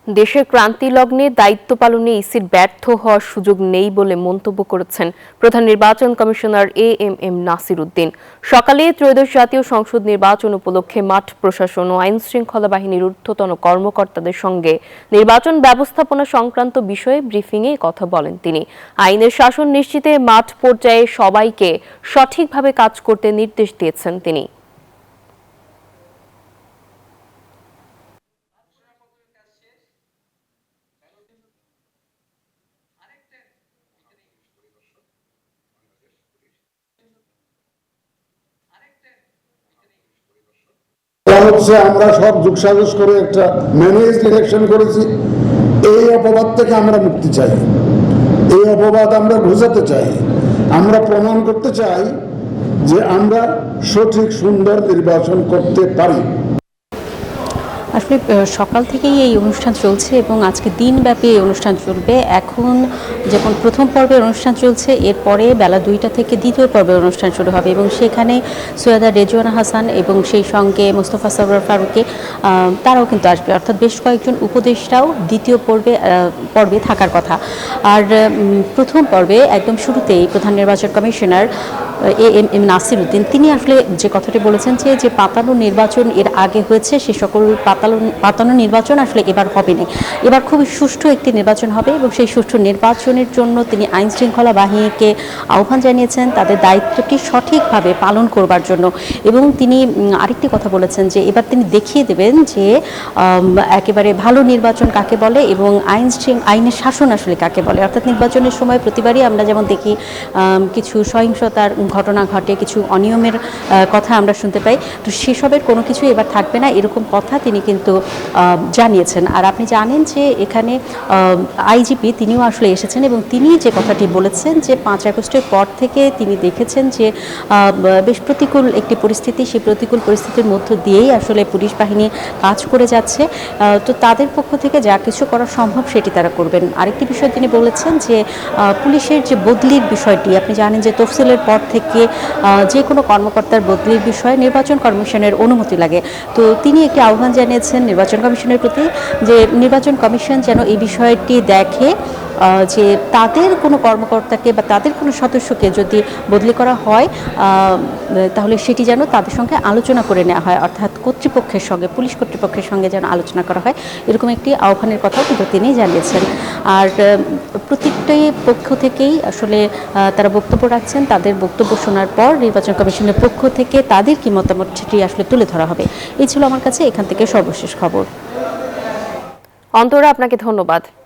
দেশের ক্রান্তি লগ্নে দায়িত্ব পালনে ইসির ব্যর্থ হওয়ার সুযোগ নেই বলে মন্তব্য করেছেন প্রধান নির্বাচন কমিশনার এএমএম নাসির উদ্দিন। সকালে ত্রয়োদশ জাতীয় সংসদ নির্বাচন উপলক্ষে মাঠ প্রশাসন ও আইন শৃঙ্খলা বাহিনীর ঊর্ধ্বতন কর্মকর্তাদের সঙ্গে নির্বাচন ব্যবস্থাপনা সংক্রান্ত বিষয়ে ব্রিফিংয়ে কথা বলেন তিনি। আইনের শাসন নিশ্চিতে মাঠ পর্যায়ে সবাইকে সঠিকভাবে কাজ করতে নির্দেশ দিয়েছেন তিনি। আমরা সব যোগসাজশ করে একটা ম্যানেজ ইলেকশন করেছি। এই অপবাদ থেকে আমরা মুক্তি চাই, এই অপবাদ আমরা ঘোচাতে চাই, আমরা প্রমাণ করতে চাই যে আমরা সঠিক সুন্দর নির্বাচন করতে পারি। আসলে সকাল থেকেই এই অনুষ্ঠান চলছে এবং আজকে দিনব্যাপী এই অনুষ্ঠান চলবে। এখন যখন প্রথম পর্বের অনুষ্ঠান চলছে, এরপরে বেলা 2টা থেকে দ্বিতীয় পর্বের অনুষ্ঠান শুরু হবে এবং সেখানে সৈয়দা রেজওয়ানা হাসান এবং সেই সঙ্গে মোস্তফা সরওয়ার ফারুকী তারাও কিন্তু আসবে, অর্থাৎ বেশ কয়েকজন উপদেষ্টাও দ্বিতীয় পর্বে থাকার কথা। আর প্রথম পর্বে একদম শুরুতেই প্রধান নির্বাচন কমিশনার এএমএম নাসির উদ্দিন তিনি আসলে যে কথাটি বলেছেন যে পাতানো নির্বাচন এর আগে হয়েছে, সে সকল পাতানো নির্বাচন আসলে এবার হবে না। এবার খুবই সুষ্ঠু একটি নির্বাচন হবে এবং সেই সুষ্ঠু নির্বাচনের জন্য তিনি আইন শৃঙ্খলা বাহিনীকে আহ্বান জানিয়েছেন তাদের দায়িত্বটি সঠিকভাবে পালন করবার জন্য। এবং তিনি আরেকটি কথা বলেছেন যে এবার তিনি দেখিয়ে দেবেন যে একেবারে ভালো নির্বাচন কাকে বলে এবং আইনের শাসন আসলে কাকে বলে। অর্থাৎ নির্বাচনের সময় প্রতিবারই আমরা যেমন দেখি কিছু সহিংসতার ঘটনা ঘটে, কিছু অনিয়মের কথা আমরা শুনতে পাই, তো সেসবের কোনো কিছু এবার থাকবে না, এরকম কথা তিনি কিন্তু জানিয়েছেন। আর আপনি জানেন যে এখানে আইজিপি তিনিও আসলে এসেছেন এবং তিনি যে কথাটি বলেছেন যে 5 আগস্টের পর থেকে তিনি দেখেছেন যে বেশ প্রতিকূল একটি পরিস্থিতি, সেই প্রতিকূল পরিস্থিতির মধ্য দিয়েই আসলে পুলিশ বাহিনী কাজ করে যাচ্ছে। তো তাদের পক্ষ থেকে যা কিছু করা সম্ভব সেটি তারা করবেন। আরেকটি বিষয় তিনি বলেছেন যে পুলিশের যে বদলির বিষয়টি, আপনি জানেন যে তফসিলের পর থেকে যে কোনো কর্মকর্তার বদলির বিষয়ে নির্বাচন কমিশনের অনুমতি লাগে। তো তিনি একটি আহ্বান জানিয়েছেন নির্বাচন কমিশনের প্রতি যে নির্বাচন কমিশন যেন এই বিষয়টি দেখে যে তাদের কোনো কর্মকর্তাকে বা তাদের কোনো সদস্যকে যদি বদলি করা হয় তাহলে সেটি যেন তাদের সঙ্গে আলোচনা করে নেওয়া হয়, অর্থাৎ কর্তৃপক্ষের সঙ্গে, পুলিশ কর্তৃপক্ষের সঙ্গে যেন আলোচনা করা হয়, এরকম একটি আহ্বানের কথাও কিন্তু তিনি জানিয়েছেন। আর প্রত্যেকটি পক্ষ থেকেই আসলে তারা বক্তব্য রাখছেন, তাদের বক্তব্য শোনার পর নির্বাচন কমিশনের পক্ষ থেকে তাদের কি মতামত সেটি আসলে তুলে ধরা হবে। এই ছিল আমার কাছে এখান থেকে সর্বশেষ খবর। অন্তরা, আপনাকে ধন্যবাদ।